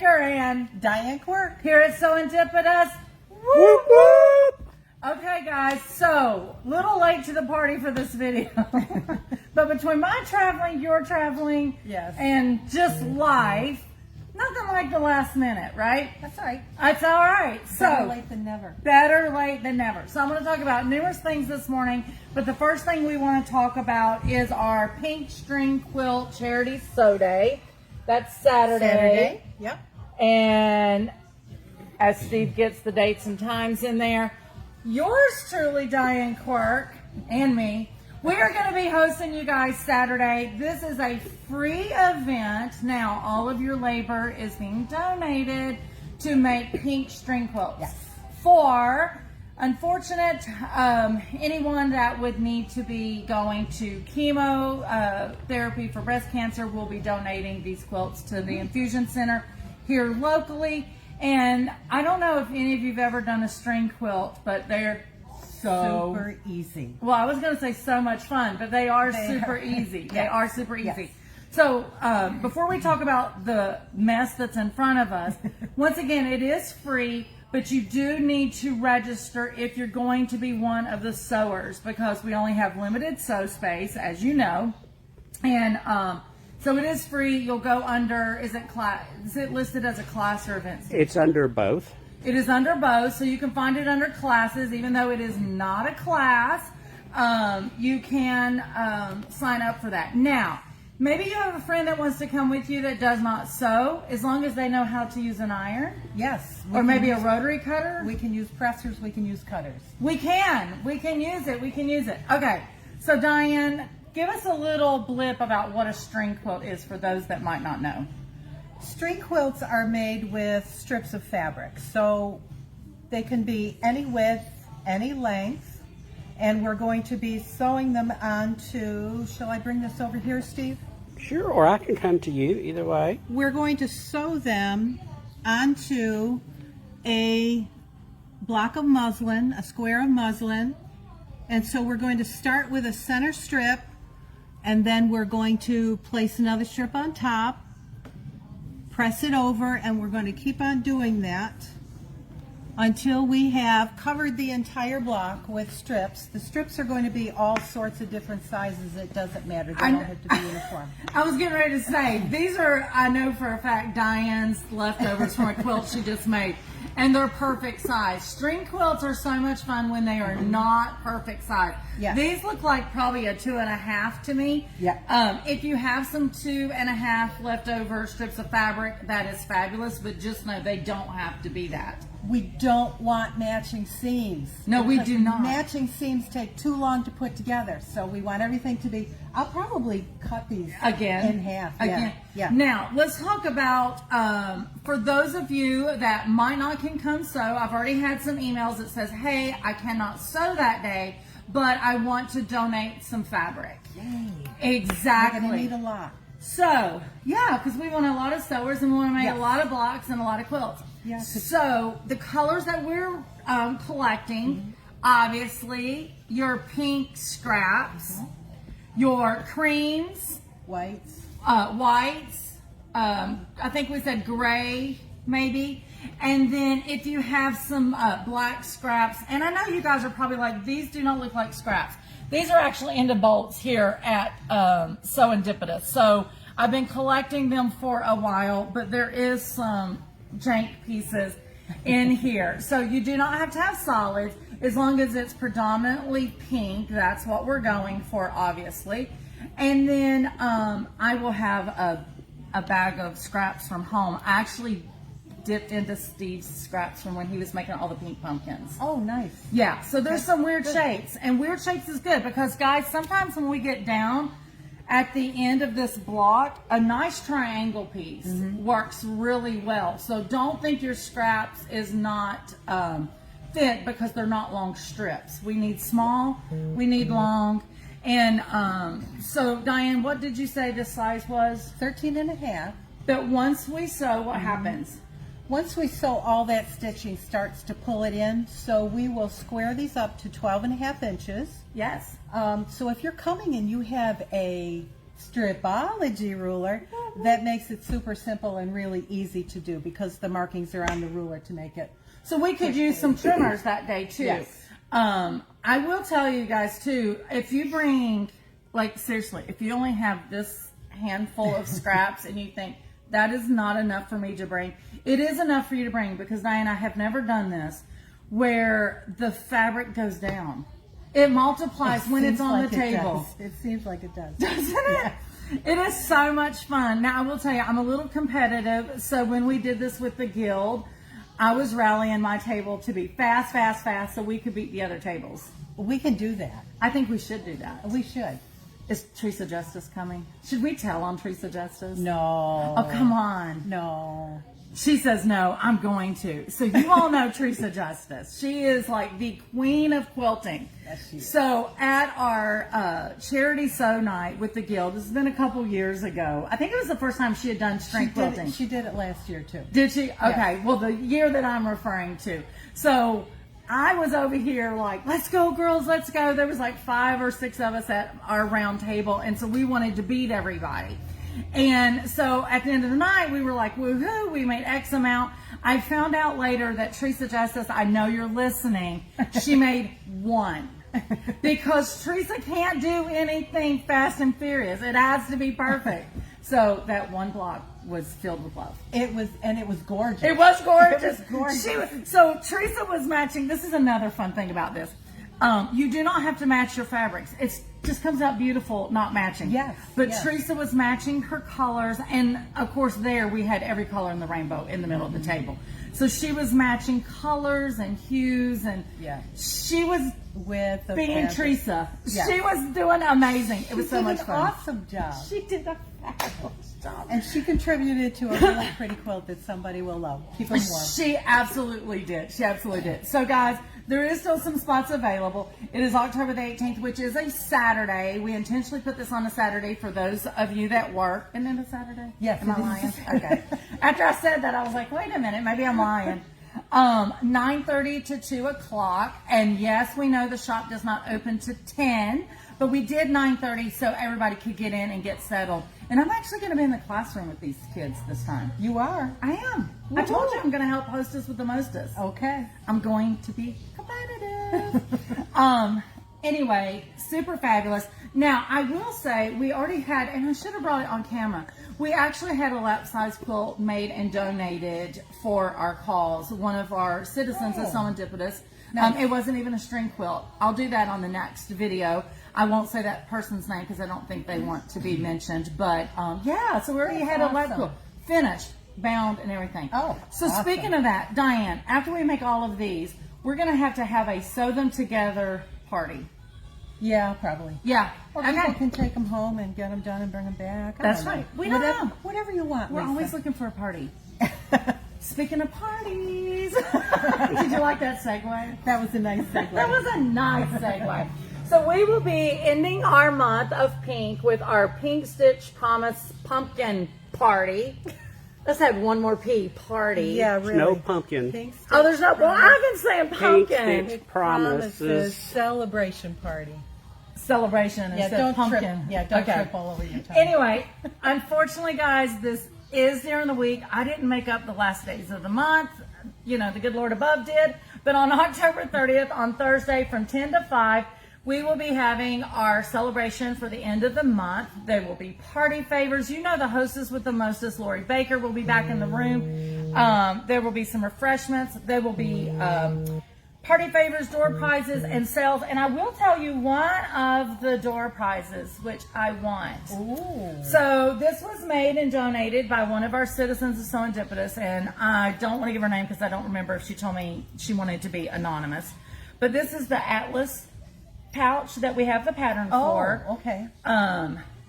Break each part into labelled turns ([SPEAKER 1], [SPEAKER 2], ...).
[SPEAKER 1] Baker and
[SPEAKER 2] Diane Quirk.
[SPEAKER 1] here at Serendipitous.
[SPEAKER 3] Whoop, whoop.
[SPEAKER 1] Okay, guys, so little late to the party for this video, but between my traveling, your traveling,
[SPEAKER 2] Yes.
[SPEAKER 1] and just life, nothing like the last minute, right?
[SPEAKER 2] That's all right.
[SPEAKER 1] That's all right.
[SPEAKER 2] Better
[SPEAKER 1] So
[SPEAKER 2] late than never.
[SPEAKER 1] better late than never. So I'm going to talk about numerous things this morning, but the first thing we want to talk about is our Pink String Quilt Charity Sew Day. That's Saturday.
[SPEAKER 2] Yep.
[SPEAKER 1] And as Steve gets the dates and times in there, yours truly, Diane Quirk, and me, we are going to be hosting you guys Saturday. This is a free event. Now, all of your labor is being donated to make Pink String Quilts.
[SPEAKER 2] Yes.
[SPEAKER 1] For unfortunate anyone that would need to be going to chemo therapy for breast cancer, will be donating these quilts to the infusion center here locally. And I don't know if any of you've ever done a string quilt, but they're
[SPEAKER 2] Super easy.
[SPEAKER 1] well, I was going to say so much fun, but they are super easy. They are super easy. So before we talk about the mess that's in front of us, once again, it is free, but you do need to register if you're going to be one of the sewers, because we only have limited sew space, as you know. And so it is free. You'll go under, is it listed as a class or event?
[SPEAKER 3] It's under both.
[SPEAKER 1] It is under both, so you can find it under classes, even though it is not a class. You can sign up for that. Now, maybe you have a friend that wants to come with you that does not sew, as long as they know how to use an iron,
[SPEAKER 2] Yes.
[SPEAKER 1] or maybe a rotary cutter.
[SPEAKER 2] We can use pressers. We can use cutters.
[SPEAKER 1] We can use it. We can use it. Okay, so Diane, give us a little blip about what a string quilt is for those that might not know.
[SPEAKER 2] String quilts are made with strips of fabric, so they can be any width, any length, and we're going to be sewing them onto, shall I bring this over here, Steve?
[SPEAKER 3] Sure, or I can come to you, either way.
[SPEAKER 2] We're going to sew them onto a block of muslin, a square of muslin, and so we're going to start with a center strip, and then we're going to place another strip on top, press it over, and we're going to keep on doing that until we have covered the entire block with strips. The strips are going to be all sorts of different sizes. It doesn't matter. They don't have to be uniform.
[SPEAKER 1] I was getting ready to say, these are, I know for a fact, Diane's leftovers from a quilt she just made. And they're perfect size. String quilts are so much fun when they are not perfect size.
[SPEAKER 2] Yes.
[SPEAKER 1] These look like probably a 2.5 to me.
[SPEAKER 2] Yeah.
[SPEAKER 1] If you have some 2.5 leftover strips of fabric, that is fabulous, but just know they don't have to be that.
[SPEAKER 2] We don't want matching seams.
[SPEAKER 1] No, we
[SPEAKER 2] because
[SPEAKER 1] do not.
[SPEAKER 2] Matching seams take too long to put together, so we want everything to be, I'll probably cut these
[SPEAKER 1] Again.
[SPEAKER 2] in half.
[SPEAKER 1] Again.
[SPEAKER 2] Yeah.
[SPEAKER 1] Now, let's talk about, for those of you that might not can come sew, I've already had some emails that says, hey, I cannot sew that day, but I want to donate some fabric.
[SPEAKER 2] Yay.
[SPEAKER 1] Exactly.
[SPEAKER 2] We're going to need a lot.
[SPEAKER 1] So, yeah, because we want a lot of sewers and we want to make
[SPEAKER 2] Yes.
[SPEAKER 1] a lot of blocks and a lot of quilts.
[SPEAKER 2] Yes.
[SPEAKER 1] So, the colors that we're collecting, obviously, your pink scraps, your creams,
[SPEAKER 2] Whites.
[SPEAKER 1] whites, I think we said gray, maybe. And then if you have some black scraps, and I know you guys are probably like, these do not look like scraps. These are actually into bolts here at Serendipitous. So I've been collecting them for a while, but there is some jank pieces in here. So you do not have to have solids, as long as it's predominantly pink. That's what we're going for, obviously. And then I will have a bag of scraps from home. I actually dipped into Steve's scraps from when he was making all the pink pumpkins.
[SPEAKER 2] Oh, nice.
[SPEAKER 1] Yeah, so there's some weird shapes, and weird shapes is good because, guys, sometimes when we get down at the end of this block, a nice triangle piece works really well. So don't think your scraps is not fit because they're not long strips. We need small, we need long. And so, Diane, what did you say this size was?
[SPEAKER 2] 13.5.
[SPEAKER 1] But once we sew, what happens?
[SPEAKER 2] Once we sew, all that stitching starts to pull it in, so we will square these up to 12.5 inches.
[SPEAKER 1] Yes.
[SPEAKER 2] So if you're coming and you have a stripology ruler, that makes it super simple and really easy to do because the markings are on the ruler to make it.
[SPEAKER 1] So we could use some trimmers that day too.
[SPEAKER 2] Yes.
[SPEAKER 1] I will tell you guys too, if you bring, like seriously, if you only have this handful of scraps and you think that is not enough for me to bring, it is enough for you to bring, because Diane, I have never done this, where the fabric goes down. It multiplies when it's on the table.
[SPEAKER 2] It seems like it does.
[SPEAKER 1] Doesn't it? It is so much fun. Now, I will tell you, I'm a little competitive. So when we did this with the guild, I was rallying my table to be fast, fast, fast so we could beat the other tables.
[SPEAKER 2] We can do that.
[SPEAKER 1] I think we should do that.
[SPEAKER 2] We should.
[SPEAKER 1] Is Teresa Justice coming? Should we tell on Teresa Justice?
[SPEAKER 2] No.
[SPEAKER 1] Oh, come on.
[SPEAKER 2] No.
[SPEAKER 1] She says, no, I'm going to. So you all know Teresa Justice. She is like the queen of quilting.
[SPEAKER 2] Yes, she is.
[SPEAKER 1] So at our charity sew night with the guild, this has been a couple years ago. I think it was the first time she had done string quilting.
[SPEAKER 2] She did it last year too.
[SPEAKER 1] Did she? Okay. Well, the year that I'm referring to. So I was over here like, let's go, girls, let's go. There was like 5 or 6 of us at our round table. And so we wanted to beat everybody. And so at the end of the night, we were like, woohoo, we made X amount. I found out later that Teresa Justice, I know you're listening, she made 1. Because Teresa can't do anything fast and furious. It has to be perfect. So that 1 block was filled with love.
[SPEAKER 2] It was gorgeous.
[SPEAKER 1] It was gorgeous.
[SPEAKER 2] It was gorgeous.
[SPEAKER 1] So Teresa was matching. This is another fun thing about this. You do not have to match your fabrics. It just comes out beautiful, not matching.
[SPEAKER 2] Yes.
[SPEAKER 1] But
[SPEAKER 2] yes.
[SPEAKER 1] Teresa was matching her colors, and of course there we had every color in the rainbow in the middle of the table. So she was matching colors and hues, and
[SPEAKER 2] yeah.
[SPEAKER 1] she was
[SPEAKER 2] with the
[SPEAKER 1] being
[SPEAKER 2] fabric.
[SPEAKER 1] Teresa.
[SPEAKER 2] Yes.
[SPEAKER 1] She was doing amazing. It was so much fun.
[SPEAKER 2] Awesome job.
[SPEAKER 1] She did a fabulous job.
[SPEAKER 2] And she contributed to a really pretty quilt that somebody will love. Keep them warm.
[SPEAKER 1] She absolutely did. She absolutely did. So guys, there is still some spots available. It is October the 18th, which is a Saturday. We intentionally put this on a Saturday for those of you that work. Isn't it a Saturday?
[SPEAKER 2] Yes.
[SPEAKER 1] Am I lying? Okay. After I said that, I was like, wait a minute, maybe I'm lying. 9:30 to 2 o'clock. And yes, we know the shop does not open to 10, but we did 9:30 so everybody could get in and get settled. And I'm actually going to be in the classroom with these kids this time.
[SPEAKER 2] You are.
[SPEAKER 1] I am. I told you I'm going to help hostess with the mostest.
[SPEAKER 2] Okay.
[SPEAKER 1] I'm going to be competitive. Anyway, super fabulous. Now, I will say we already had, and I should have brought it on camera, we actually had a lap size quilt made and donated for our cause. One of our citizens is serendipitous.
[SPEAKER 2] Nice.
[SPEAKER 1] It wasn't even a string quilt. I'll do that on the next video. I won't say that person's name because I don't think they want to be mentioned. But yeah, so we already had a lap quilt finished, bound, and everything.
[SPEAKER 2] Oh,
[SPEAKER 1] so
[SPEAKER 2] awesome.
[SPEAKER 1] Speaking of that, Diane, after we make all of these, we're going to have a sew them together party.
[SPEAKER 2] Yeah, probably.
[SPEAKER 1] Yeah.
[SPEAKER 2] Or people can take them home and get them done and bring them back.
[SPEAKER 1] That's right. We don't know.
[SPEAKER 2] Whatever you want.
[SPEAKER 1] We're
[SPEAKER 2] Lisa.
[SPEAKER 1] always looking for a party. Speaking of parties, did you like that segue?
[SPEAKER 2] That was a nice segue.
[SPEAKER 1] That was a nice segue. So we will be ending our month of pink with our Pink Stitch Promise Pumpkin Party. Let's have one more P, party.
[SPEAKER 2] Yeah, really.
[SPEAKER 3] No pumpkin.
[SPEAKER 2] Pink Stitch
[SPEAKER 1] Oh, there's no, well, I've been saying
[SPEAKER 3] Pink
[SPEAKER 1] pumpkin.
[SPEAKER 3] Stitch Promises.
[SPEAKER 2] Celebration party.
[SPEAKER 1] Celebration
[SPEAKER 2] Yeah,
[SPEAKER 1] instead
[SPEAKER 2] don't
[SPEAKER 1] of pumpkin.
[SPEAKER 2] trip. Yeah, don't
[SPEAKER 1] Okay.
[SPEAKER 2] trip all over your tongue.
[SPEAKER 1] Anyway, unfortunately, guys, this is during the week. I didn't make up the last days of the month. You know, the good Lord above did. But on October 30th, on Thursday from 10 to 5, we will be having our celebration for the end of the month. There will be party favors. You know, the hostess with the mostest, Lori Baker, will be back in the room. There will be some refreshments. There will be party favors, door prizes, and sales. And I will tell you one of the door prizes, which I want.
[SPEAKER 2] Ooh.
[SPEAKER 1] So this was made and donated by one of our citizens of Serendipitous, and I don't want to give her name because I don't remember if she told me she wanted to be anonymous. But this is the Atlas pouch that we have the pattern for.
[SPEAKER 2] Oh, okay.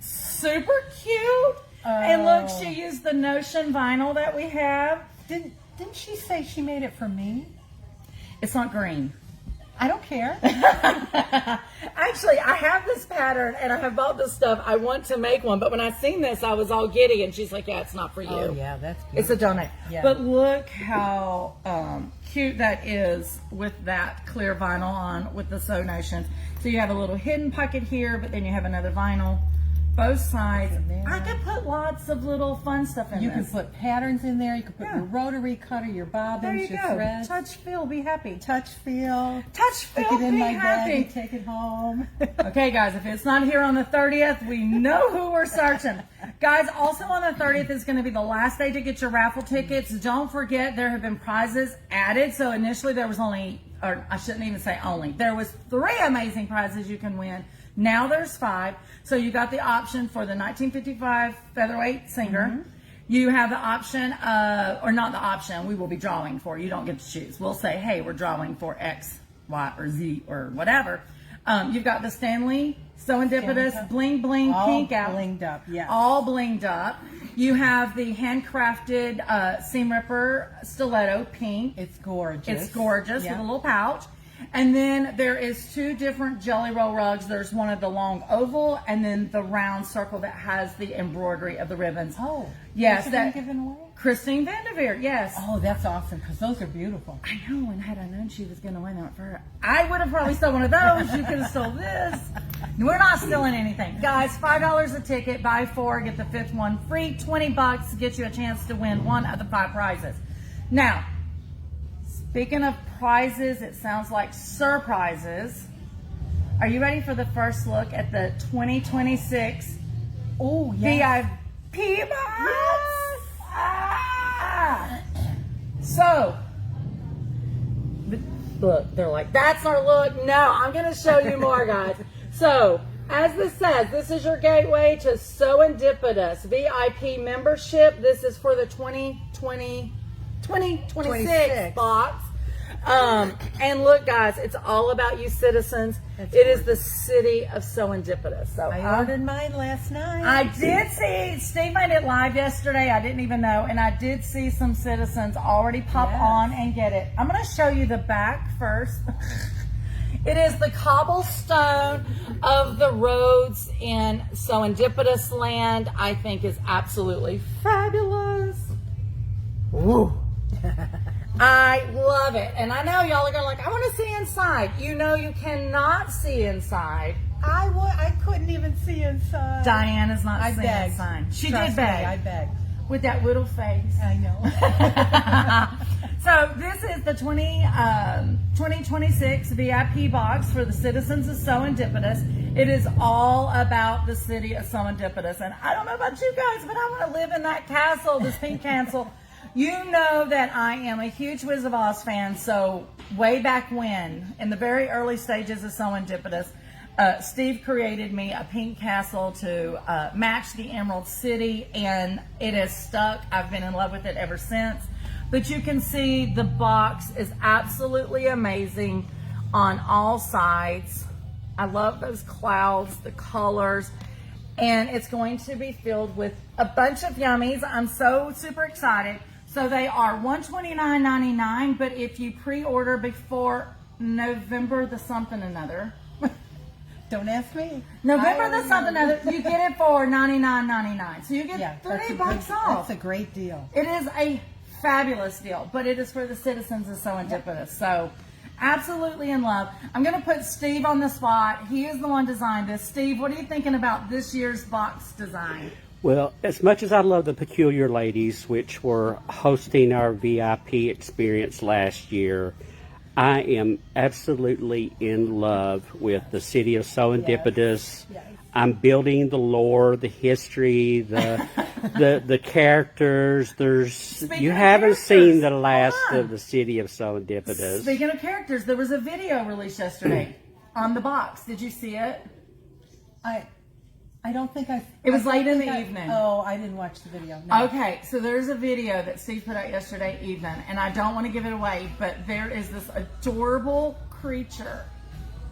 [SPEAKER 1] Super cute. And look, she used the Notion vinyl that we have.
[SPEAKER 2] Didn't she say she made it for me?
[SPEAKER 1] It's not green.
[SPEAKER 2] I don't care.
[SPEAKER 1] Actually, I have this pattern and I have bought this stuff. I want to make one, but when I seen this, I was all giddy, and she's like, "Yeah, it's not for you.
[SPEAKER 2] Oh, yeah, that's beautiful.
[SPEAKER 1] It's a donate."
[SPEAKER 2] Yeah.
[SPEAKER 1] But look how cute that is with that clear vinyl on with the Sew Notions. So you have a little hidden pocket here, but then you have another vinyl both sides.
[SPEAKER 2] in there.
[SPEAKER 1] I could put lots of little fun stuff in
[SPEAKER 2] You
[SPEAKER 1] this.
[SPEAKER 2] can put patterns in there. You can put
[SPEAKER 1] Yeah.
[SPEAKER 2] your rotary cutter, your
[SPEAKER 1] there
[SPEAKER 2] bobbins,
[SPEAKER 1] you
[SPEAKER 2] your
[SPEAKER 1] go.
[SPEAKER 2] threads.
[SPEAKER 1] Touch, feel, be happy.
[SPEAKER 2] Touch, feel.
[SPEAKER 1] Touch,
[SPEAKER 2] Stick
[SPEAKER 1] feel,
[SPEAKER 2] it in
[SPEAKER 1] be
[SPEAKER 2] my bag
[SPEAKER 1] happy.
[SPEAKER 2] and take it home.
[SPEAKER 1] Okay, guys, if it's not here on the 30th, we know who we're searching. Guys, also on the 30th is going to be the last day to get your raffle tickets. Don't forget, there have been prizes added. So initially there was only, or I shouldn't even say only, there was 3 amazing prizes you can win. Now there's 5. So you got the option for the 1955 featherweight singer. You have the option, or not the option, we will be drawing for. You don't get to choose. We'll say, hey, we're drawing for X, Y, or Z, or whatever. You've got the Stanley Serendipitous Bling Bling
[SPEAKER 2] All
[SPEAKER 1] Pink out.
[SPEAKER 2] blinged up, yes.
[SPEAKER 1] All blinged up. You have the handcrafted Seam Ripper Stiletto Pink.
[SPEAKER 2] It's gorgeous.
[SPEAKER 1] It's gorgeous
[SPEAKER 2] Yeah.
[SPEAKER 1] with a little pouch. And then there is 2 different Jelly Roll rugs. There's one of the long oval and then the round circle that has the embroidery of the ribbons.
[SPEAKER 2] Oh,
[SPEAKER 1] yes,
[SPEAKER 2] those are
[SPEAKER 1] that
[SPEAKER 2] being given away?
[SPEAKER 1] Christine Vanderveer. Yes.
[SPEAKER 2] Oh, that's awesome because those are beautiful.
[SPEAKER 1] I know, and had I known she was going to win that for her, I would have probably stole one of those. You could have stole this. We're not stealing anything. Guys, $5 a ticket, buy 4, get the 5th one free, $20 to get you a chance to win one of the 5 prizes. Now, speaking of prizes, it sounds like surprises. Are you ready for the first look at the 2026
[SPEAKER 2] Oh, yes.
[SPEAKER 1] VIP box? Ah! So, look, they're like, that's our look. No, I'm going to show you more, guys. So, as this says, this is your gateway to Serendipitous VIP membership. This is for the 2026
[SPEAKER 2] 26.
[SPEAKER 1] box. And look, guys, it's all about you citizens.
[SPEAKER 2] That's
[SPEAKER 1] It is the city of Serendipitous. So
[SPEAKER 2] I ordered mine last night.
[SPEAKER 1] I did see, Steve made it live yesterday. I didn't even know. And I did see some citizens already pop
[SPEAKER 2] Yes.
[SPEAKER 1] on and get it. I'm going to show you the back first. It is the cobblestone of the roads in Serendipitous land. I think is absolutely fabulous. Woo. I love it. And I know y'all are going like, I want to see inside. You know you cannot see inside.
[SPEAKER 2] I couldn't even see inside.
[SPEAKER 1] Diane is not
[SPEAKER 2] I
[SPEAKER 1] seeing
[SPEAKER 2] begged.
[SPEAKER 1] inside. She
[SPEAKER 2] Trust
[SPEAKER 1] did beg.
[SPEAKER 2] Me, I begged.
[SPEAKER 1] With that little face.
[SPEAKER 2] I know.
[SPEAKER 1] So this is the 2026 VIP box for the citizens of Serendipitous. It is all about the city of Serendipitous. And I don't know about you guys, but I want to live in that castle, this pink castle. You know that I am a huge Wizard of Oz fan. So way back when, in the very early stages of Serendipitous, Steve created me a pink castle to match the Emerald City, and it has stuck. I've been in love with it ever since. But you can see the box is absolutely amazing on all sides. I love those clouds, the colors, and it's going to be filled with a bunch of yummies. I'm so super excited. So they are $129.99, but if you pre-order before November the something another,
[SPEAKER 2] Don't ask me.
[SPEAKER 1] November
[SPEAKER 2] I
[SPEAKER 1] the
[SPEAKER 2] already
[SPEAKER 1] something
[SPEAKER 2] know.
[SPEAKER 1] other, you get it for $99.99. So you get
[SPEAKER 2] Yeah,
[SPEAKER 1] $30
[SPEAKER 2] that's
[SPEAKER 1] off.
[SPEAKER 2] a great deal.
[SPEAKER 1] It is a fabulous deal, but it is for the citizens of Serendipitous. So absolutely in love. I'm going to put Steve on the spot. He is the one designed this. Steve, what are you thinking about this year's box design?
[SPEAKER 3] Well, as much as I love the Peculiar Ladies, which were hosting our VIP experience last year, I am absolutely in love with the city of Serendipitous.
[SPEAKER 2] Yes.
[SPEAKER 3] I'm building the lore, the history, the characters.
[SPEAKER 1] Speaking
[SPEAKER 3] You
[SPEAKER 1] of
[SPEAKER 3] haven't
[SPEAKER 1] characters,
[SPEAKER 3] seen the last
[SPEAKER 1] hold on.
[SPEAKER 3] of the city of Serendipitous.
[SPEAKER 1] Speaking of characters, there was a video released yesterday on the box. Did you see it?
[SPEAKER 2] I don't think I.
[SPEAKER 1] It was
[SPEAKER 2] I
[SPEAKER 1] late in
[SPEAKER 2] think
[SPEAKER 1] the
[SPEAKER 2] I-
[SPEAKER 1] evening.
[SPEAKER 2] Oh, I didn't watch the video. No.
[SPEAKER 1] Okay, so there's a video that Steve put out yesterday evening, and I don't want to give it away, but there is this adorable creature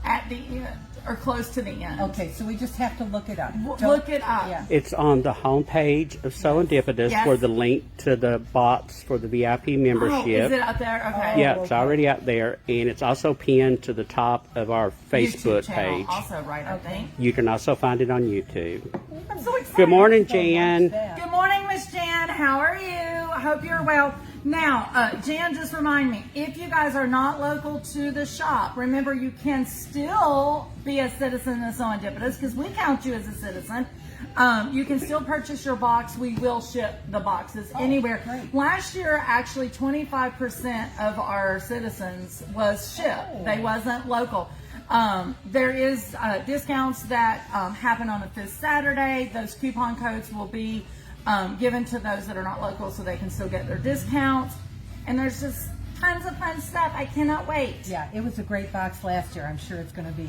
[SPEAKER 1] at the end, or close to the end.
[SPEAKER 2] Okay, so we just have to look it up. Don't-
[SPEAKER 1] Look it up.
[SPEAKER 2] Yeah.
[SPEAKER 3] It's on the homepage of Serendipitous
[SPEAKER 1] Yes.
[SPEAKER 3] for the link to the box for the VIP membership.
[SPEAKER 1] Oh, is it up there? Okay.
[SPEAKER 3] Yeah, it's already out there, and it's also pinned to the top of our Facebook
[SPEAKER 1] YouTube channel
[SPEAKER 3] page.
[SPEAKER 1] also, right, I think.
[SPEAKER 3] You can also find it on YouTube.
[SPEAKER 1] I'm so excited.
[SPEAKER 3] Good morning,
[SPEAKER 2] Don't watch
[SPEAKER 3] Jan.
[SPEAKER 2] that.
[SPEAKER 1] Good morning, Miss Jan. How are you? I hope you're well. Now, Jan, just remind me, if you guys are not local to the shop, remember you can still be a citizen of Serendipitous because we count you as a citizen. You can still purchase your box. We will ship the boxes anywhere.
[SPEAKER 2] great.
[SPEAKER 1] Last year, actually, 25% of our citizens was shipped. They wasn't local. There is discounts that happen on the 5th Saturday. Those coupon codes will be given to those that are not local so they can still get their discounts. And there's just tons of fun stuff. I cannot wait.
[SPEAKER 2] Yeah, it was a great box last year. I'm sure it's going to be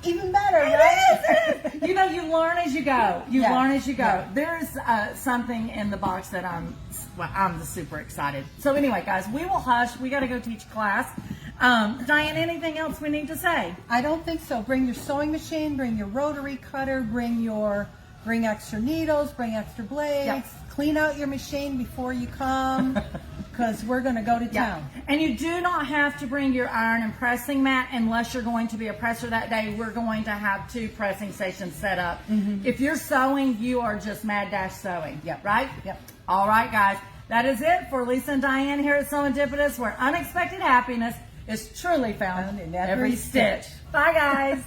[SPEAKER 2] even better, right?
[SPEAKER 1] You know, you learn as you go. You
[SPEAKER 2] Yeah.
[SPEAKER 1] learn as you go.
[SPEAKER 2] Yeah.
[SPEAKER 1] There's something in the box that I'm just super excited. So anyway, guys, we will hush. We got to go teach class. Diane, anything else we need to say?
[SPEAKER 2] I don't think so. Bring your sewing machine, bring your rotary cutter, bring extra needles, bring extra blades.
[SPEAKER 1] Yes.
[SPEAKER 2] Clean out your machine before you come, because we're going to go to town.
[SPEAKER 1] And you do not have to bring your iron and pressing mat unless you're going to be a presser that day. We're going to have 2 pressing stations set up. If you're sewing, you are just mad dash sewing.
[SPEAKER 2] Yep.
[SPEAKER 1] Right?
[SPEAKER 2] Yep.
[SPEAKER 1] All right, guys. That is it for Lisa and Diane here at Serendipitous, where unexpected happiness is truly found
[SPEAKER 2] In
[SPEAKER 1] in
[SPEAKER 2] every
[SPEAKER 1] every stitch. Bye, guys.